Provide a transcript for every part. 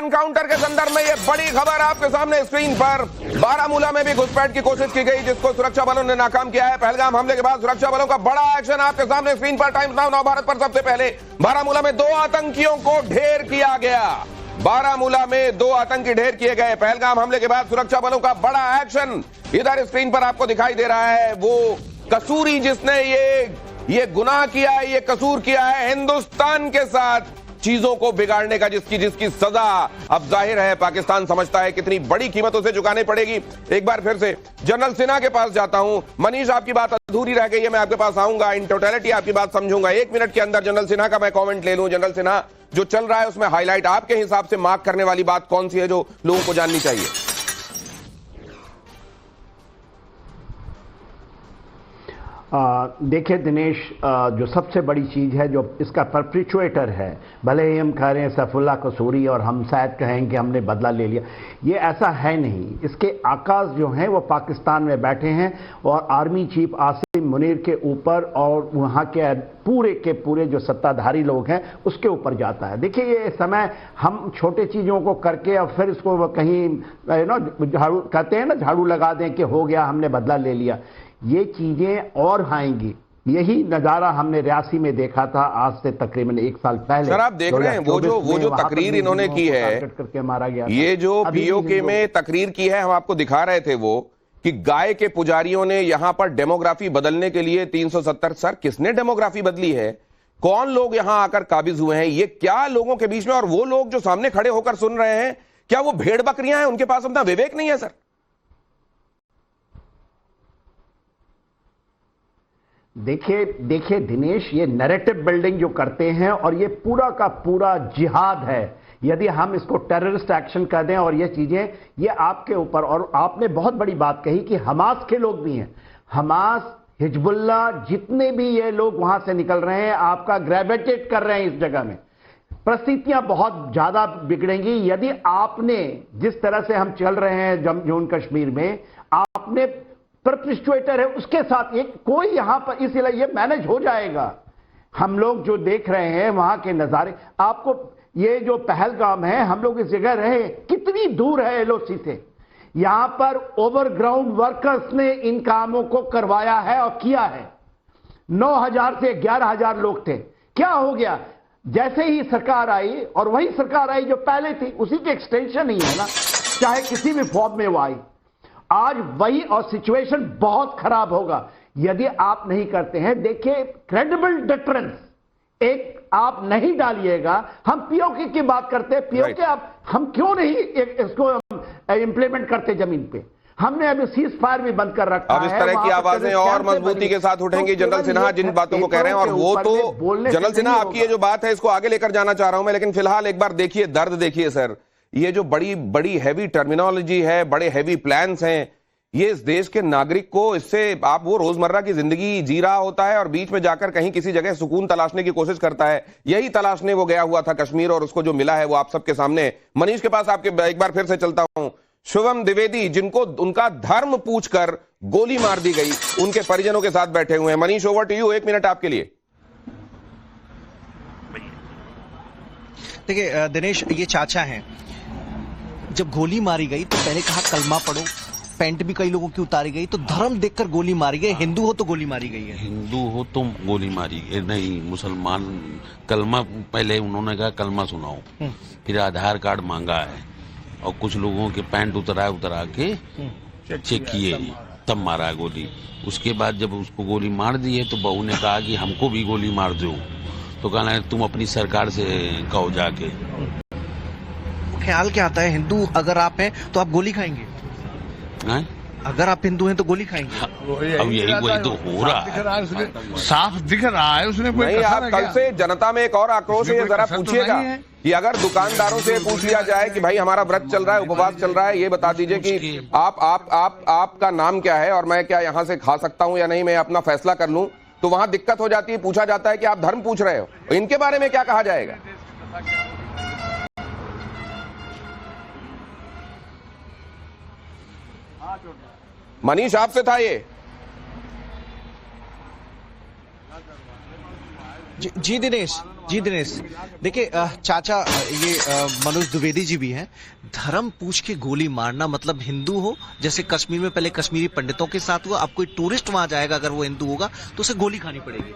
Encounter के संदर्भ में ये बड़ी खबर आपके सामने स्क्रीन पर। बारामूला में भी घुसपैठ की कोशिश की गई जिसको सुरक्षा बलों ने नाकाम किया है। पहलगाम हमले के बाद सुरक्षा बलों का बड़ा एक्शन आपके सामने स्क्रीन पर। टाइम्स नाउ नव भारत पर सबसे पहले बारामूला में 2 आतंकियों को ढेर किया गया। बारामूला में 2 आतंकी ढेर किए गए। पहलगाम हमले के बाद सुरक्षा बलों का बड़ा एक्शन इधर स्क्रीन पर आपको दिखाई दे रहा है। वो कसूरी जिसने ये गुनाह किया है, ये कसूर किया है हिंदुस्तान के साथ चीजों को बिगाड़ने का, जिसकी सजा अब जाहिर है पाकिस्तान समझता है कितनी बड़ी कीमत उसे चुकानी पड़ेगी। एक बार फिर से जनरल सिन्हा के पास जाता हूं। मनीष, आपकी बात अधूरी रह गई है, मैं आपके पास आऊंगा, इन टोटलिटी आपकी बात समझूंगा। 1 मिनट के अंदर जनरल सिन्हा का मैं कमेंट ले लूं। जनरल सिन्हा, जो चल रहा है उसमें हाईलाइट आपके हिसाब से मार्क करने वाली बात कौन सी है जो लोगों को जाननी चाहिए? देखिए दिनेश, जो सबसे बड़ी चीज़ है, जो इसका परपिचुएटर है, भले ही हम कह रहे हैं सैफुल्लाह कसूरी और हम शायद कहें कि हमने बदला ले लिया, ये ऐसा है नहीं। इसके आकाश जो हैं वो पाकिस्तान में बैठे हैं और आर्मी चीफ आसिम मुनीर के ऊपर और वहाँ के पूरे जो सत्ताधारी लोग हैं उसके ऊपर जाता है। देखिए, ये समय हम छोटे चीज़ों को करके और फिर इसको कहीं झाड़ू कहते हैं ना, झाड़ू लगा दें कि हो गया, हमने बदला ले लिया, ये चीजें और आएंगी। यही नजारा हमने रियासी में देखा था आज से तकरीबन 1 साल पहले। सर, आप देख रहे हैं वो जो तकरीर इन्होंने की है, करके मारा गया, ये जो पीओके में तकरीर की है, हम आपको दिखा रहे थे वो कि गाय के पुजारियों ने यहां पर डेमोग्राफी बदलने के लिए 370। सर, किसने डेमोग्राफी बदली है? कौन लोग यहां आकर काबिज हुए हैं? ये क्या लोगों के बीच में, और वो लोग जो सामने खड़े होकर सुन रहे हैं, क्या वो भेड़ बकरियां हैं? उनके पास अपना विवेक नहीं है? सर, देखिए दिनेश, ये नैरेटिव बिल्डिंग जो करते हैं और ये पूरा का पूरा जिहाद है। यदि हम इसको टेररिस्ट एक्शन कर दें और ये चीजें, ये आपके ऊपर, और आपने बहुत बड़ी बात कही कि हमास के लोग भी हैं, हमास, हिजबुल्लाह, जितने भी ये लोग वहां से निकल रहे हैं, आपका ग्रेविटेट कर रहे हैं इस जगह में। परिस्थितियां बहुत ज्यादा बिगड़ेंगी यदि आपने, जिस तरह से हम चल रहे हैं जम्मू कश्मीर में, आपने परपिचुएटर है उसके साथ एक कोई यहां पर, इसलिए ये मैनेज हो जाएगा। हम लोग जो देख रहे हैं वहां के नजारे, आपको ये जो पहलगाम है, हम लोग इस जगह रहे, कितनी दूर है एलओसी से। यहां पर ओवरग्राउंड वर्कर्स ने इन कामों को करवाया है और किया है। 9,000 से 11,000 लोग थे। क्या हो गया? जैसे ही सरकार आई, और वही सरकार आई जो पहले थी, उसी की एक्सटेंशन ही है ना, चाहे किसी भी फॉर्म में वो आई, आज वही, और सिचुएशन बहुत खराब होगा यदि आप नहीं करते हैं। देखिए, क्रेडिबल डिफरेंस एक आप नहीं डालिएगा। हम पीओके की बात करते हैं, पीओके हम क्यों नहीं इसको इंप्लीमेंट करते जमीन पे? हमने अभी सीज फायर भी बंद कर रखा है। अब इस तरह की आवाजें और मजबूती के साथ उठेंगी जनरल सिन्हा जिन बातों को कह रहे हैं, और वो तो जनरल सिन्हा आपकी ये जो बात है इसको आगे लेकर जाना चाह रहा हूं मैं, लेकिन फिलहाल एक बार देखिए दर्द देखिए सर। ये जो बड़ी हैवी टर्मिनोलॉजी है, बड़े हैवी प्लान्स हैं, ये इस देश के नागरिक को, इससे आप, वो रोजमर्रा की जिंदगी जी रहा होता है और बीच में जाकर कहीं किसी जगह सुकून तलाशने की कोशिश करता है। यही तलाशने वो गया हुआ था कश्मीर, और उसको जो मिला है वो आप सबके सामने। मनीष के पास आपके एक बार फिर से चलता हूं। शुभम द्विवेदी, जिनको उनका धर्म पूछकर गोली मार दी गई, उनके परिजनों के साथ बैठे हुए हैं। Manish, over to you, 1 minute आपके लिए। देखिए दिनेश, ये चाचा हैं, जब गोली मारी गई तो पहले कहा कलमा पढ़ो, पैंट भी कई लोगों की उतारी गई, तो धर्म देखकर गोली मारी गई। हिंदू हो तो गोली मारी गई है, हिंदू हो तो गोली मारी गई नहीं, मुसलमान। कलमा पहले उन्होंने कहा कलमा सुनाओ, फिर आधार कार्ड मांगा है, और कुछ लोगों के पैंट उतरा के चेक किए, तब मारा गोली। उसके बाद जब उसको गोली मार दी है तो बहू ने कहा कि हमको भी गोली मार दो, तो कहना है तुम अपनी सरकार से कहो जाके। ख्याल क्या आता है, हिंदू अगर आप हैं तो आप गोली खाएंगे? हैं? अगर आप हिंदू हैं तो गोली खाएंगे? अब यही वही तो हो रहा है, साफ दिख रहा है। उसने कोई नहीं, आप कल से जनता में एक और आक्रोश है, जरा पूछिएगा कि अगर दुकानदारों से पूछ लिया जाए कि भाई हमारा व्रत चल रहा है, उपवास चल रहा है, ये बता दीजिए कि आपका नाम क्या है और मैं क्या यहां से खा सकता हूं या नहीं, मैं अपना फैसला कर लूं, तो वहां दिक्कत हो जाती है। पूछा जाता है कि आप धर्म पूछ रहे हो, इनके बारे में क्या कहा जाएगा? मनीष, आपसे था ये। जी दिनेश, जी दिनेश, देखिए चाचा ये मनोज द्विवेदी जी भी हैं। धर्म पूछ के गोली मारना मतलब हिंदू हो, जैसे कश्मीर में पहले कश्मीरी पंडितों के साथ हुआ, अब कोई टूरिस्ट वहां जाएगा अगर वो हिंदू होगा तो उसे गोली खानी पड़ेगी।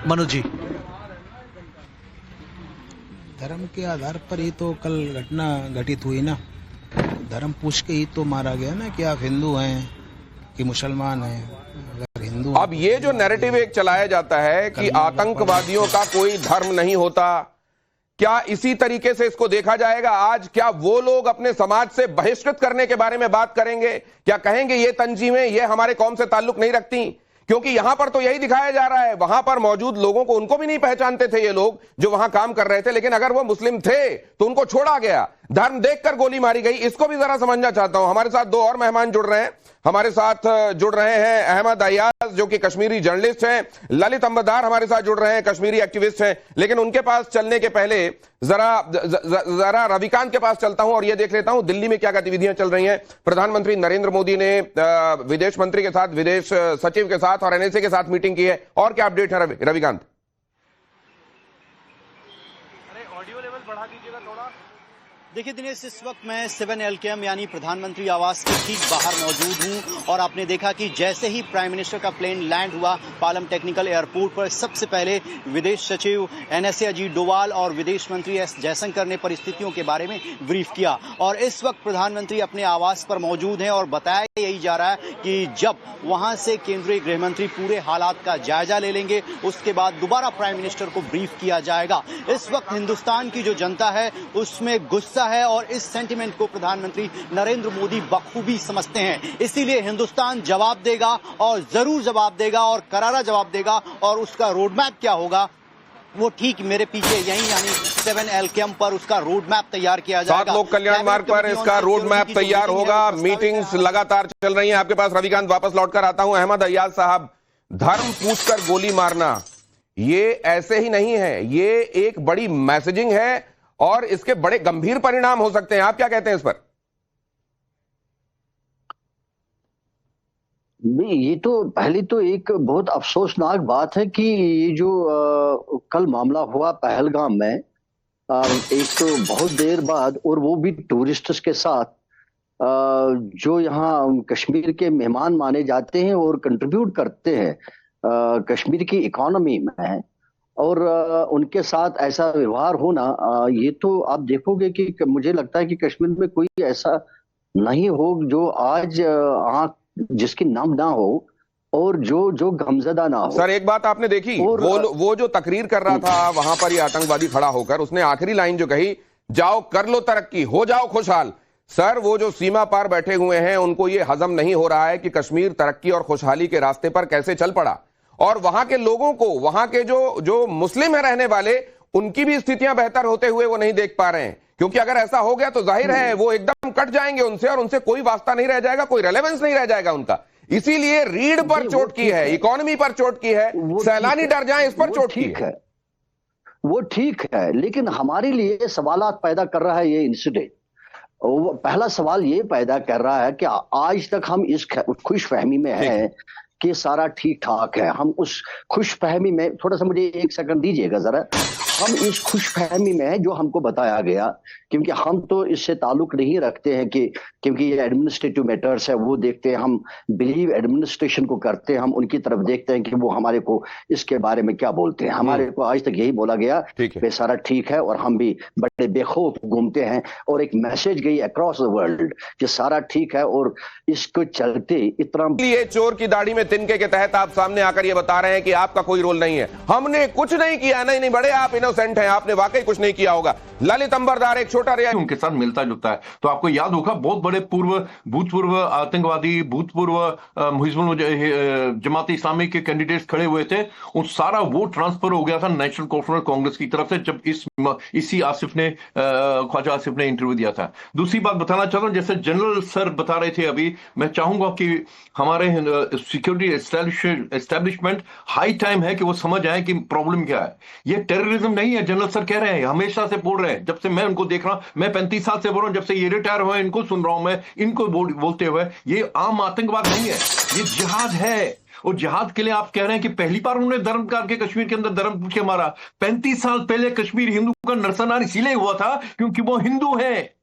मनोज जी, धर्म के आधार पर ही तो कल घटना घटित हुई ना। धर्म पूछ के ही तो मारा गया ना कि आप हिंदू हैं कि मुसलमान हैं। अगर हिंदू, अब ये जो नैरेटिव एक चलाया जाता है कि आतंकवादियों का कोई धर्म नहीं होता, क्या इसी तरीके से इसको देखा जाएगा आज? क्या वो लोग अपने समाज से बहिष्कृत करने के बारे में बात करेंगे? क्या कहेंगे ये तंजीमें ये हमारे कौम से ताल्लुक नहीं रखती? क्योंकि यहां पर तो यही दिखाया जा रहा है, वहां पर मौजूद लोगों को उनको भी नहीं पहचानते थे ये लोग जो वहां काम कर रहे थे, लेकिन अगर वो मुस्लिम थे तो उनको छोड़ा गया, धर्म देखकर गोली मारी गई। इसको भी जरा समझना चाहता हूं। हमारे साथ दो और मेहमान जुड़ रहे हैं। हमारे साथ जुड़ रहे हैं अहमद अय्याज जो कि कश्मीरी जर्नलिस्ट हैं, ललित अंबरदार हमारे साथ जुड़ रहे हैं, कश्मीरी एक्टिविस्ट हैं। लेकिन उनके पास चलने के पहले जरा रविकांत के पास चलता हूं और यह देख लेता हूं दिल्ली में क्या गतिविधियां चल रही हैं। प्रधानमंत्री नरेंद्र मोदी ने विदेश मंत्री के साथ, विदेश सचिव के साथ और एनएसए के साथ मीटिंग की है। और क्या अपडेट है रविकांत? ऑडियो लेवल बढ़ा दीजिएगा थोड़ा। देखिए दिनेश, इस वक्त मैं 7LKM यानी प्रधानमंत्री आवास के ठीक बाहर मौजूद हूं और आपने देखा कि जैसे ही प्राइम मिनिस्टर का प्लेन लैंड हुआ पालम टेक्निकल एयरपोर्ट पर, सबसे पहले विदेश सचिव एनएसए अजीत डोवाल और विदेश मंत्री एस जयशंकर ने परिस्थितियों के बारे में ब्रीफ किया। और इस वक्त प्रधानमंत्री अपने आवास पर मौजूद हैं और बताया यही जा रहा है कि जब वहां से केंद्रीय गृह मंत्री पूरे हालात का जायजा ले लेंगे, उसके बाद दोबारा प्राइम मिनिस्टर को ब्रीफ किया जाएगा। इस वक्त हिंदुस्तान की जो जनता है उसमें गुस्सा है और इस सेंटिमेंट को प्रधानमंत्री नरेंद्र मोदी बखूबी समझते हैं। इसीलिए हिंदुस्तान जवाब देगा और जरूर जवाब देगा और करारा जवाब देगा। और उसका रोड मैप क्या होगा वो ठीक मेरे पीछे यही यानी 7LKM पर उसका रोड मैप तैयार किया जाएगा। 7 लोक कल्याण मार्ग पर इसका रोड मैप तैयार होगा। मीटिंग्स लगातार चल रही हैं। आपके पास रविकांत वापस लौटकर आता हूं। अहमद अय्याज साहब, धर्म पूछकर गोली मारना ये ऐसे ही नहीं है, ये एक बड़ी मैसेजिंग है और इसके बड़े गंभीर परिणाम हो सकते हैं। आप क्या कहते हैं इस पर? ये तो पहली तो एक बहुत अफसोसनाक बात है कि ये जो कल मामला हुआ पहलगाम में, एक तो बहुत देर बाद, और वो भी टूरिस्ट्स के साथ जो यहाँ कश्मीर के मेहमान माने जाते हैं और कंट्रीब्यूट करते हैं कश्मीर की इकोनॉमी में, और उनके साथ ऐसा व्यवहार होना, ये तो आप देखोगे कि मुझे लगता है कि कश्मीर में कोई ऐसा नहीं हो जो आज आंख जिसकी नम ना हो और जो गमजदा ना हो। सर एक बात आपने देखी, वो जो तकरीर कर रहा था वहां पर ये आतंकवादी खड़ा होकर, उसने आखिरी लाइन जो कही, जाओ कर लो तरक्की, हो जाओ खुशहाल। सर वो जो सीमा पार बैठे हुए हैं उनको ये हजम नहीं हो रहा है कि कश्मीर तरक्की और खुशहाली के रास्ते पर कैसे चल पड़ा, और वहां के लोगों को, वहां के जो मुस्लिम है रहने वाले, उनकी भी स्थितियां बेहतर होते हुए वो नहीं देख पा रहे हैं। क्योंकि अगर ऐसा हो गया तो जाहिर है वो एकदम कट जाएंगे उनसे और उनसे कोई वास्ता नहीं रह जाएगा, कोई रेलेवेंस नहीं रह जाएगा उनका। इसीलिए रीढ़ पर चोट की है, इकोनॉमी पर चोट की है, सैलानी डर जाए इस पर चोट की है। वो ठीक है, लेकिन हमारे लिए सवालात पैदा कर रहा है ये इंसिडेंट। पहला सवाल ये पैदा कर रहा है कि आज तक हम इस खुशफहमी में हैं कि सारा ठीक ठाक है। हम उस खुशफहमी में, थोड़ा सा मुझे एक सेकंड दीजिएगा जरा, हम इस खुशफहमी में जो हमको बताया गया, क्योंकि हम तो इससे ताल्लुक नहीं रखते हैं कि क्योंकि ये एडमिनिस्ट्रेटिव मैटर्स है, वो देखते हैं, हम बिलीव एडमिनिस्ट्रेशन को करते हैं, हम उनकी तरफ देखते हैं कि वो हमारे को इसके बारे में क्या बोलते हैं। हमारे को आज तक यही बोला गया कि सारा ठीक है और हम भी बड़े बेखौफ घूमते हैं, और एक मैसेज गई अक्रॉस द वर्ल्ड कि सारा ठीक है। और इसको चलते इतना, ये चोर की दाढ़ी में तिनके के तहत आप सामने आकर ये बता रहे हैं कि आपका कोई रोल नहीं है, हमने कुछ नहीं किया, नहीं बड़े आप इनोसेंट हैं, आपने वाकई कुछ नहीं किया होगा। ललित अंबरदार एक छोटा रिया उनके साथ मिलता जुलता है। तो आपको याद होगा बहुत बड़े भूतपूर्व आतंकवादी, भूतपूर्व हिजबुल जमात इस्लामी के कैंडिडेट्स खड़े हुए थे, उन सारा वोट ट्रांसफर हो गया था नेशनल कॉन्फ्रेंस कांग्रेस की तरफ से जब इसी आसिफ ने, ख्वाजा आसिफ ने इंटरव्यू दिया था। दूसरी बात बताना चाहता हूं, जैसे जनरल सर बता रहे थे अभी, मैं चाहूंगा कि हमारे सिक्योरिटी एस्टेब्लिशमेंट हाई टाइम है कि वो समझ आए कि प्रॉब्लम क्या है। ये टेररिज्म नहीं है, जनरल सर कह रहे हैं, हमेशा से बोल रहे हैं, जब से मैं उनको देख रहा हूं, मैं 35 साल से बोल रहा हूं, जब से ये रिटायर हुए इनको सुन रहा हूं मैं, इनको बोलते हुए, ये आम आतंकवाद नहीं है, ये जिहाद है। और जिहाद के लिए आप कह रहे हैं कि पहली बार उन्होंने धर्म करके कश्मीर के अंदर धर्म पूछ के मारा। 35 साल पहले कश्मीर हिंदू का नरसंहार इसीलिए हुआ था क्योंकि वो हिंदू है।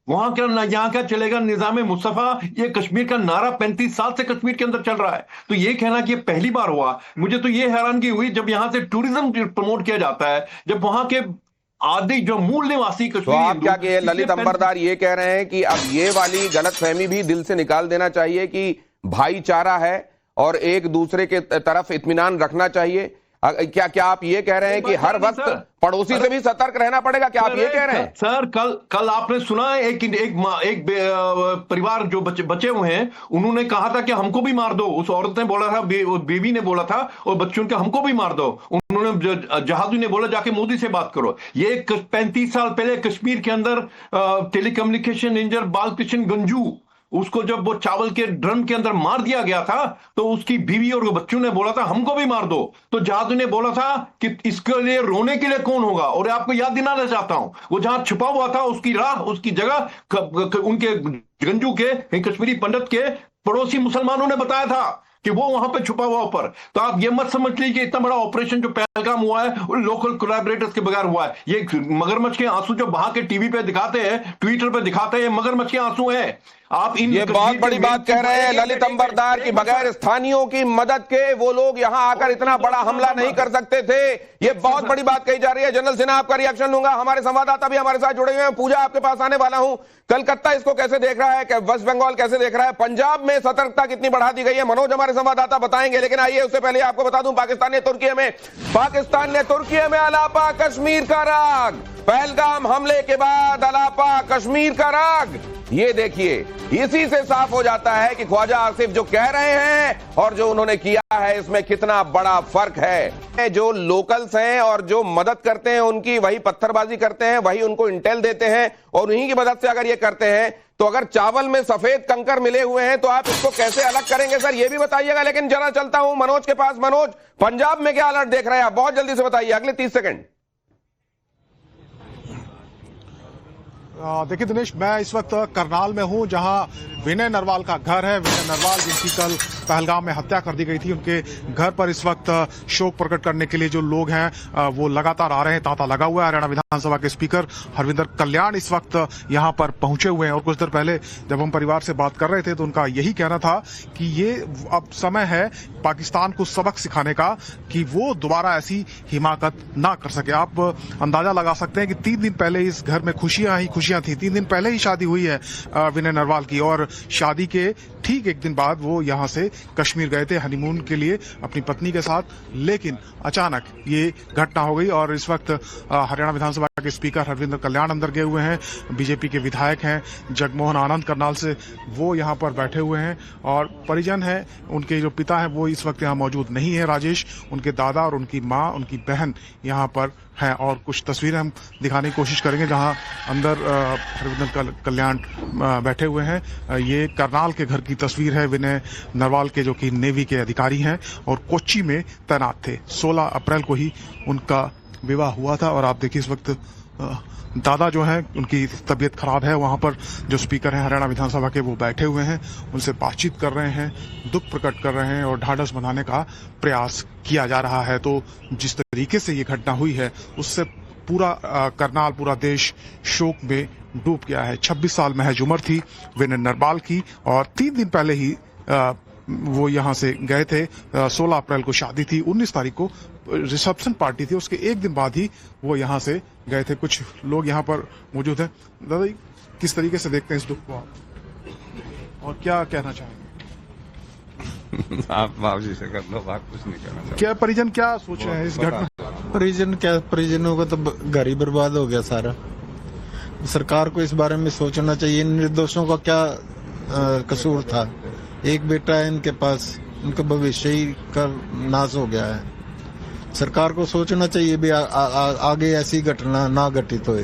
वहां क्या यहाँ क्या चलेगा निजाम मुस्तफा, ये कश्मीर का नारा 35 साल से कश्मीर के अंदर चल रहा है। तो ये कहना कि ये पहली बार हुआ, मुझे तो ये हैरानगी हुई जब यहां से टूरिज्म प्रमोट किया जाता है, जब वहां के आदि जो मूल निवासी तो कश्मीर आप क्या कहे ललित अंबरदार ये कह रहे हैं कि अब ये वाली गलतफहमी भी दिल से निकाल देना चाहिए कि भाईचारा है और एक दूसरे के तरफ इत्मीनान रखना चाहिए। क्या आप ये कह रहे हैं कि हर वक्त पड़ोसी से भी सतर्क रहना पड़ेगा? क्या आप ये कह रहे हैं? सर कल आपने सुना है एक परिवार जो बचे हुए हैं, उन्होंने कहा था कि हमको भी मार दो। उस औरत ने बोला था, बीवी ने बोला था और बच्चों के हमको भी मार दो। उन्होंने जहादी ने बोला जाके मोदी से बात करो। ये 35 साल पहले कश्मीर के अंदर टेलीकम्युनिकेशन इंजीनियर बालकृष्ण गंजू, उसको जब वो चावल के ड्रम के अंदर मार दिया गया था तो उसकी बीवी और बच्चों ने बोला था हमको भी मार दो। तो जहादी ने बोला था कि इसके लिए रोने के लिए कौन होगा। और आपको याद दिलाना चाहता हूं, वो जहां छुपा हुआ था उसकी राह, उसकी जगह उनके गंजू के कश्मीरी पंडित के पड़ोसी मुसलमानों ने बताया था कि वो वहां पे छुपा हुआ ऊपर। तो आप ये मत समझ लीजिए इतना बड़ा ऑपरेशन जो पहलगाम हुआ है लोकल कोलैबोरेटर्स के बगैर हुआ है। ये मगरमच्छ के आंसू जो वहां के टीवी पे दिखाते हैं, ट्विटर पे दिखाते हैं, ये मगरमच्छ के आंसू हैं। आप ये बहुत बड़ी बात कह रहे हैं ललित अंबरदार की बगैर स्थानीयों की मदद के वो लोग यहां आकर इतना बड़ा हमला नहीं कर सकते थे। ये बहुत बड़ी बात कही जा रही है। जनरल सिन्हा, आपका रिएक्शन लूंगा। हमारे संवाददाता भी हमारे साथ जुड़े हुए हैं। पूजा, आपके पास आने वाला हूं। कलकत्ता इसको कैसे देख रहा है, वेस्ट बंगाल कैसे देख रहा है, पंजाब में सतर्कता कितनी बढ़ा दी गई है? मनोज हमारे संवाददाता बताएंगे। लेकिन आइए उससे पहले आपको बता दूं, पाकिस्तान ने तुर्की में अलापा कश्मीर का राग। पहलगाम हमले के बाद अलापा कश्मीर का राग। ये देखिए, इसी से साफ हो जाता है कि ख्वाजा आसिफ जो कह रहे हैं और जो उन्होंने किया है इसमें कितना बड़ा फर्क है। जो लोकल्स हैं और जो मदद करते हैं उनकी वही पत्थरबाजी करते हैं, वही उनको इंटेल देते हैं और उन्हीं की मदद से अगर ये करते हैं तो अगर चावल में सफेद कंकर मिले हुए हैं तो आप इसको कैसे अलग करेंगे सर, ये भी बताइएगा। लेकिन जरा चलता हूं मनोज के पास। मनोज, पंजाब में क्या अलर्ट देख रहे हैं आप? बहुत जल्दी से बताइए, अगले 30 सेकंड। देखिए दिनेश, मैं इस वक्त करनाल में हूं जहां विनय नरवाल का घर है। विनय नरवाल जिनकी कल पहलगाम में हत्या कर दी गई थी, उनके घर पर इस वक्त शोक प्रकट करने के लिए जो लोग हैं वो लगातार आ रहे हैं। तांता लगा हुआ है। हरियाणा विधानसभा के स्पीकर हरविंदर कल्याण इस वक्त यहां पर पहुंचे हुए हैं और कुछ देर पहले जब हम परिवार से बात कर रहे थे तो उनका यही कहना था कि ये अब समय है पाकिस्तान को सबक सिखाने का कि वो दोबारा ऐसी हिमाकत ना कर सके। आप अंदाजा लगा सकते हैं कि 3 दिन पहले इस घर में खुशियां थी। 3 दिन पहले ही शादी हुई है विनय नरवाल की और शादी के ठीक 1 दिन बाद वो यहां से कश्मीर गए थे हनीमून के लिए अपनी पत्नी के साथ। लेकिन अचानक ये घटना हो गई और इस वक्त हरियाणा विधानसभा के स्पीकर हरविंदर कल्याण अंदर गए हुए हैं। बीजेपी के विधायक हैं जगमोहन आनंद करनाल से, वो यहां पर बैठे हुए हैं और परिजन हैं, उनके जो पिता हैं वो इस वक्त यहां मौजूद नहीं है राजेश। उनके दादा और उनकी मां, उनकी बहन यहां पर हैं और कुछ तस्वीरें हम दिखाने की कोशिश करेंगे जहां अंदर हरविंदर कल्याण बैठे हुए हैं। ये करनाल के घर की तस्वीर है विनय नरवाल के, जो कि नेवी के अधिकारी हैं और कोच्चि में तैनात थे। 16 अप्रैल को ही उनका विवाह हुआ था और आप देखिए इस वक्त दादा जो हैं उनकी तबीयत खराब है। वहां पर जो स्पीकर हैं हरियाणा विधानसभा के वो बैठे हुए हैं, उनसे बातचीत कर रहे हैं, दुख प्रकट कर रहे हैं और ढाढ़स बंधाने का प्रयास किया जा रहा है। तो जिस तरीके से ये घटना हुई है उससे पूरा करनाल, पूरा देश शोक में डूब गया है। 26 साल महज उम्र थी विनय नरवाल की और 3 दिन पहले ही वो यहां से गए थे। 16 अप्रैल को शादी थी, 19 तारीख को रिसेप्शन पार्टी थी, उसके 1 दिन बाद ही वो यहां से गए थे। कुछ लोग यहां पर मौजूद हैं। दादा जी, किस तरीके से देखते हैं इस दुख को आप और क्या कहना चाहेंगे? आप बाबूजी से कर लो बात, कुछ नहीं कहना चाहते। क्या परिजन क्या सोच रहे हैं इस घटना? परिजनों का तो घर ही बर्बाद हो गया सारा। सरकार को इस बारे में सोचना चाहिए। निर्दोषों का क्या कसूर था? एक बेटा है इनके पास, उनका भविष्य ही का नाश हो गया है। सरकार को सोचना चाहिए भी आगे ऐसी घटना ना घटित होए।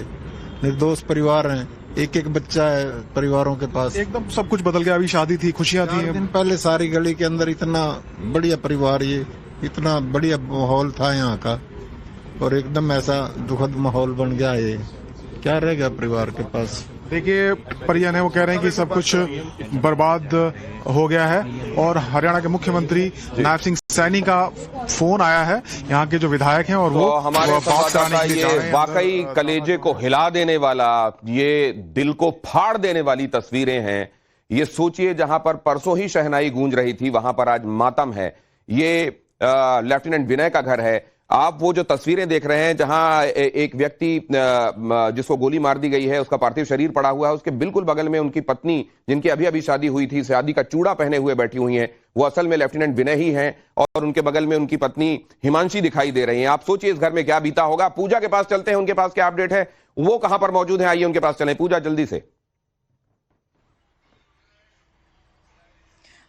निर्दोष परिवार हैं, एक बच्चा है परिवारों के पास। एकदम सब कुछ बदल गया। अभी शादी थी, खुशियां थी। 4 दिन पहले सारी गली के अंदर इतना बढ़िया परिवार, ये इतना बढ़िया माहौल था यहाँ का और एकदम ऐसा दुखद माहौल बन गया। ये क्या रह गया परिवार के पास? देखिए परिजन है वो कह रहे हैं कि सब कुछ बर्बाद हो गया है और हरियाणा के मुख्यमंत्री नायब सिंह सैनी का फोन आया है यहाँ के जो विधायक हैं और वो तो हमारे संवाददाता ये वाकई कलेजे को हिला देने वाला, ये दिल को फाड़ देने वाली तस्वीरें हैं। ये सोचिए जहां पर परसों ही शहनाई गूंज रही थी वहां पर आज मातम है। ये लेफ्टिनेंट विनय का घर है। आप वो जो तस्वीरें देख रहे हैं जहां एक व्यक्ति जिसको गोली मार दी गई है उसका पार्थिव शरीर पड़ा हुआ है, उसके बिल्कुल बगल में उनकी पत्नी जिनकी अभी अभी शादी हुई थी, शादी का चूड़ा पहने हुए बैठी हुई हैं, वो असल में लेफ्टिनेंट विनय ही हैं और उनके बगल में उनकी पत्नी हिमांशी दिखाई दे रही हैं। आप सोचिए इस घर में क्या बीता होगा। पूजा के पास चलते हैं, उनके पास क्या अपडेट है, वो कहां पर मौजूद है, आइए उनके पास चलें। पूजा जल्दी से।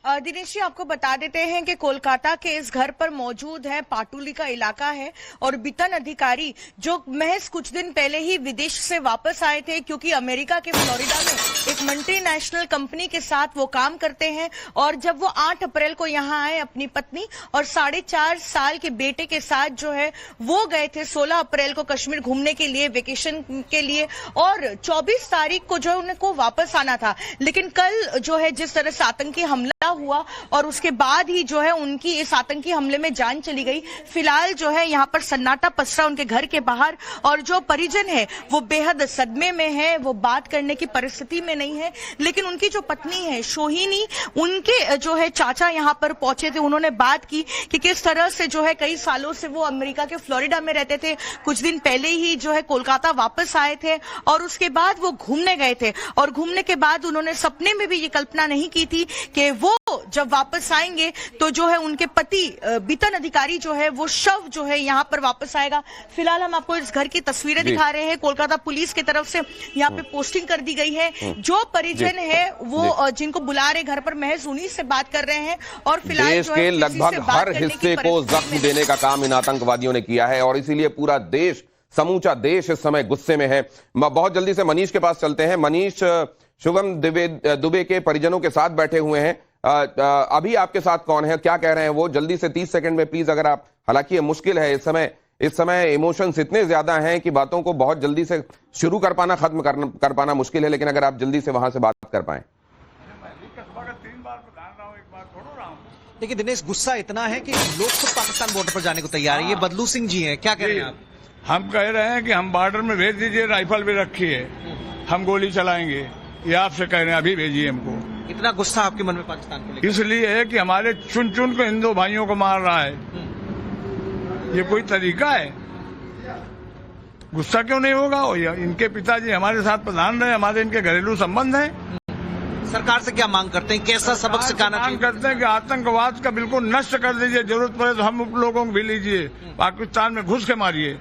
दिनेश जी, आपको बता देते हैं कि कोलकाता के इस घर पर मौजूद है, पाटुली का इलाका है और बितन अधिकारी जो महज कुछ दिन पहले ही विदेश से वापस आए थे, क्योंकि अमेरिका के फ्लोरिडा में एक मल्टीनेशनल कंपनी के साथ वो काम करते हैं और जब वो 8 अप्रैल को यहाँ आए अपनी पत्नी और 4.5 साल के बेटे के साथ जो है वो गए थे 16 अप्रैल को कश्मीर घूमने के लिए, वेकेशन के लिए, और 24 तारीख को जो उनको वापस आना था। लेकिन कल जो है जिस तरह से आतंकी हमला हुआ और उसके बाद ही जो है उनकी इस आतंकी हमले में जान चली गई। फिलहाल जो है यहाँ पर सन्नाटा पसरा उनके घर के बाहर और जो परिजन है वो बेहद सदमे में है, वो बात करने की परिस्थिति में नहीं है। लेकिन उनकी जो पत्नी है सोहिनी, उनके जो है चाचा यहाँ पर पहुंचे थे, उन्होंने बात की कि किस तरह से जो है कई सालों से वो अमेरिका के फ्लोरिडा में रहते थे, कुछ दिन पहले ही जो है कोलकाता वापस आए थे और उसके बाद वो घूमने गए थे और घूमने के बाद उन्होंने सपने में भी ये कल्पना नहीं की थी कि वो जब वापस आएंगे तो जो है उनके पति बितन अधिकारी जो है वो शव जो है यहाँ पर वापस आएगा। फिलहाल हम आपको इस घर की तस्वीरें दिखा रहे हैं। कोलकाता पुलिस की तरफ से यहाँ पे पोस्टिंग कर दी गई है। जो परिजन है वो जिनको बुला रहे घर पर महज उन्हीं से बात कर रहे हैं और फिलहाल देश के लगभग हर हिस्से को जख्म देने का काम इन आतंकवादियों ने किया है और इसीलिए पूरा देश, समूचा देश इस समय गुस्से में है। बहुत जल्दी से मनीष के पास चलते हैं। मनीष, शुभम दुबे के परिजनों के साथ बैठे हुए हैं। अभी आपके साथ कौन है, क्या कह रहे हैं वो? जल्दी से 30 सेकंड में प्लीज अगर आप, हालांकि ये मुश्किल है इस समय इमोशंस इतने ज्यादा हैं कि बातों को बहुत जल्दी से शुरू कर पाना, खत्म कर पाना मुश्किल है, लेकिन अगर आप जल्दी से वहां से बात कर पाएं। देखिए दिनेश, गुस्सा इतना है कि लोग खुद पाकिस्तान बॉर्डर पर जाने को तैयार है। ये बदलू सिंह जी हैं, क्या कह रहे हैं आप? हम कह रहे हैं कि हम बॉर्डर में भेज दीजिए, राइफल भी रखी है, हम गोली चलाएंगे। ये आपसे कह रहे हैं, अभी भेजिए हमको। इतना गुस्सा आपके मन में पाकिस्तान को लेकर? इसलिए है कि हमारे चुन चुन को हिंदू भाइयों को मार रहा है। ये कोई तरीका है? गुस्सा क्यों नहीं होगा? इनके पिताजी हमारे साथ प्रधान रहे, हमारे इनके घरेलू संबंध हैं। सरकार से क्या मांग करते हैं, कैसा सबक सिखाना चाहिए? मांग करते हैं कि आतंकवाद का बिल्कुल नष्ट कर दीजिए, जरूरत पड़े तो हम लोगों को भी लीजिए, पाकिस्तान में घुस के मारिए।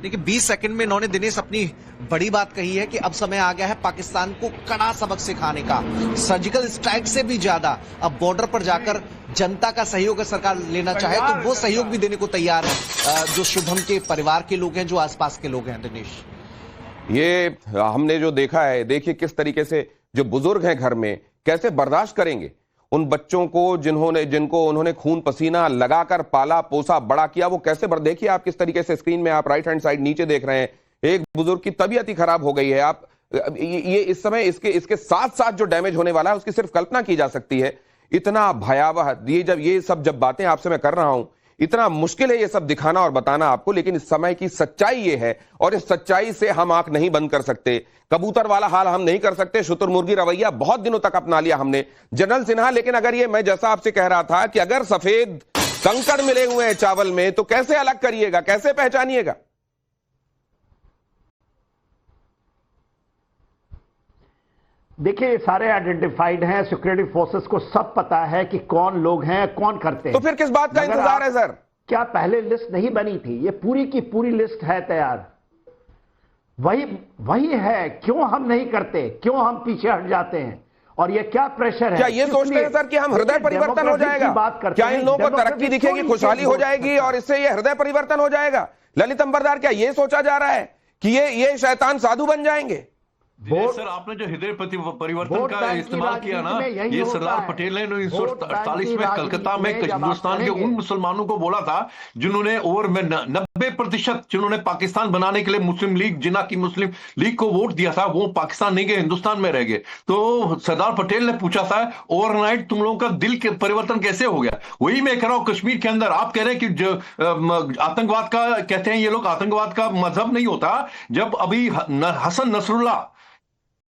देखिए 20 सेकंड में इन्होंने दिनेश अपनी बड़ी बात कही है कि अब समय आ गया है पाकिस्तान को कड़ा सबक सिखाने का। सर्जिकल स्ट्राइक से भी ज्यादा अब बॉर्डर पर जाकर जनता का सहयोग अगर सरकार लेना चाहे तो वो सहयोग भी देने को तैयार है। जो शुभम के परिवार के लोग हैं, जो आसपास के लोग हैं। दिनेश, ये हमने जो देखा है, देखिए किस तरीके से जो बुजुर्ग हैं घर में कैसे बर्दाश्त करेंगे उन बच्चों को जिनको उन्होंने खून पसीना लगाकर पाला पोसा बड़ा किया, वो कैसे देखिए आप किस तरीके से स्क्रीन में आप राइट हैंड साइड नीचे देख रहे हैं, एक बुजुर्ग की तबीयत ही खराब हो गई है। आप ये इस समय इसके साथ साथ जो डैमेज होने वाला है उसकी सिर्फ कल्पना की जा सकती है। इतना भयावह ये सब बातें आपसे मैं कर रहा हूं, इतना मुश्किल है ये सब दिखाना और बताना आपको, लेकिन इस समय की सच्चाई ये है और इस सच्चाई से हम आंख नहीं बंद कर सकते। कबूतर वाला हाल हम नहीं कर सकते, शुतुरमुर्गी रवैया बहुत दिनों तक अपना लिया हमने जनरल सिन्हा। लेकिन अगर ये, मैं जैसा आपसे कह रहा था कि अगर सफेद कंकड़ मिले हुए हैं चावल में तो कैसे अलग करिएगा, कैसे पहचानिएगा? देखिए ये सारे आइडेंटिफाइड हैं, सिक्योरिटी फोर्सेस को सब पता है कि कौन लोग हैं, कौन करते हैं। तो फिर किस बात का इंतजार है सर? क्या पहले लिस्ट नहीं बनी थी? ये पूरी की पूरी लिस्ट है तैयार, वही है। क्यों हम नहीं करते, क्यों हम पीछे हट जाते हैं? और ये क्या प्रेशर है? क्या ये सोचते हैं सर कि हम हृदय परिवर्तन हो जाएगा? क्या इन लोगों को तरक्की दिखेगी, खुशहाली हो जाएगी और इससे ये हृदय परिवर्तन हो जाएगा? ललित अंबरदार, क्या ये सोचा जा रहा है कि ये शैतान साधु बन जाएंगे? सर, आपने जो हृदय परिवर्तन का इस्तेमाल किया ना, ये सरदार पटेल ने 1948 में कलकत्ता में हिंदुस्तान के उन मुसलमानों को बोला था जिन्होंने ओवर में 90 90% जिन्होंने पाकिस्तान बनाने के लिए मुस्लिम लीग, जिन्ना की मुस्लिम लीग को वोट दिया था, वो पाकिस्तान नहीं गए, हिंदुस्तान में रह गए। तो सरदार पटेल ने पूछा था ओवरनाइट तुम लोगों का दिल के परिवर्तन कैसे हो गया? वही मैं कह रहा हूं कश्मीर के अंदर आप कह रहे हैं कि जो आतंकवाद का कहते हैं ये लोग, आतंकवाद का मजहब नहीं होता। जब अभी हसन नसरुल्लाह